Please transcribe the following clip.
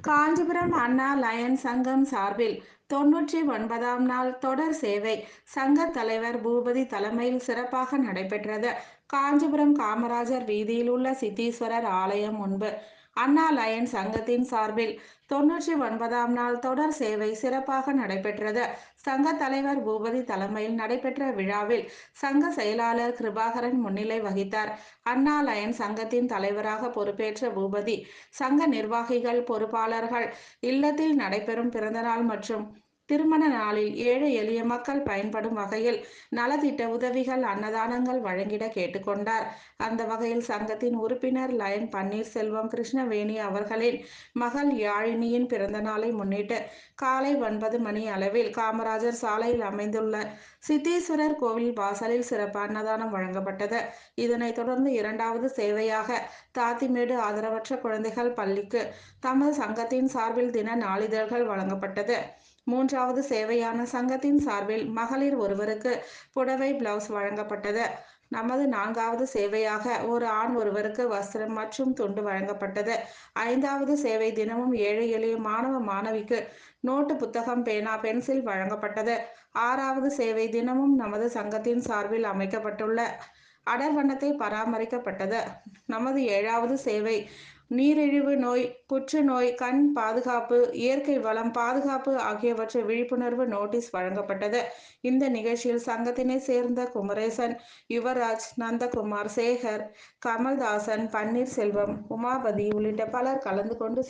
காஞ்சிபுரம் அண்ணா line சங்கம் சார்பில் 99ஆம் நாள் தொடர் சேவை சங்க தலைவர் பூபதி தலைமையில் சிறப்பாக நடைபெற்றது. காஞ்சிபுரம் காமராஜர் வீதியில் உள்ள சித்தீஸ்வரர் ஆலயம் முன்பு அண்ணா லயன் சங்கத்தின் சார்பில் 99ஆம் நாள் தொடர் சேவை சிறப்பாக நடைபெற்றது. சங்க தலைவர் பூபதி தலைமையில் நடைபெற்ற விழாவில் சங்க செயலாளர் கிருபாகரன் முன்னிலை வகித்தார். அண்ணா லயன் சங்கத்தின் தலைவராக பொறுப்பேற்ற பூபதி, சங்க நிர்வாகிகள், பொறுப்பாளர்கள் இல்லத்தில் நடைபெறும் பிறந்தநாள் மற்றும் திருமண நாளில் ஏழை எளிய மக்கள் பயன்படும் வகையில் நலத்திட்ட உதவிகள், அன்னதானங்கள் வழங்கிட கேட்டுக்கொண்டார். அந்த வகையில் சங்கத்தின் உறுப்பினர் லயன் பன்னீர்செல்வம் கிருஷ்ணவேணி அவர்களின் மகள் யாழினியின் பிறந்த நாளை முன்னிட்டு காலை 9 மணி அளவில் காமராஜர் சாலையில் அமைந்துள்ள சித்தீஸ்வரர் கோவில் வாசலில் சிறப்பு அன்னதானம் வழங்கப்பட்டது. இதனைத் தொடர்ந்து இரண்டாவது சேவையாக தாத்திமேடு ஆதரவற்ற குழந்தைகள் பள்ளிக்கு தமது சங்கத்தின் சார்பில் தின நாளிதழ்கள் வழங்கப்பட்டது. மூன்றாவது சேவையான சங்கத்தின் சார்பில் மகளிர் ஒருவருக்கு புடவை, பிளவுஸ் வழங்கப்பட்டது. நமது நான்காவது சேவையாக ஒரு ஆண் ஒருவருக்கு வஸ்திரம் மற்றும் துண்டு வழங்கப்பட்டது. ஐந்தாவது சேவை தினமும் ஏழை எளிய மாணவ மாணவிக்கு நோட்டு புத்தகம், பேனா, பென்சில் வழங்கப்பட்டது. ஆறாவது சேவை தினமும் நமது சங்கத்தின் சார்பில் அமைக்கப்பட்டுள்ள அடர் வண்ணத்தை பராமரிக்கப்பட்டது. நமது ஏழாவது சேவை நீரிழிவு நோய், புற்றுநோய், கண் பாதுகாப்பு, இயற்கை வளம் பாதுகாப்பு ஆகியவற்றை விழிப்புணர்வு நோட்டீஸ் வழங்கப்பட்டது. இந்த நிகழ்ச்சியில் சங்கத்தினை சேர்ந்த குமரேசன், யுவராஜ், நந்தகுமார், சேகர், கமல்தாசன், பன்னீர்செல்வம், உமாபதி உள்ளிட்ட பலர் கலந்து கொண்டு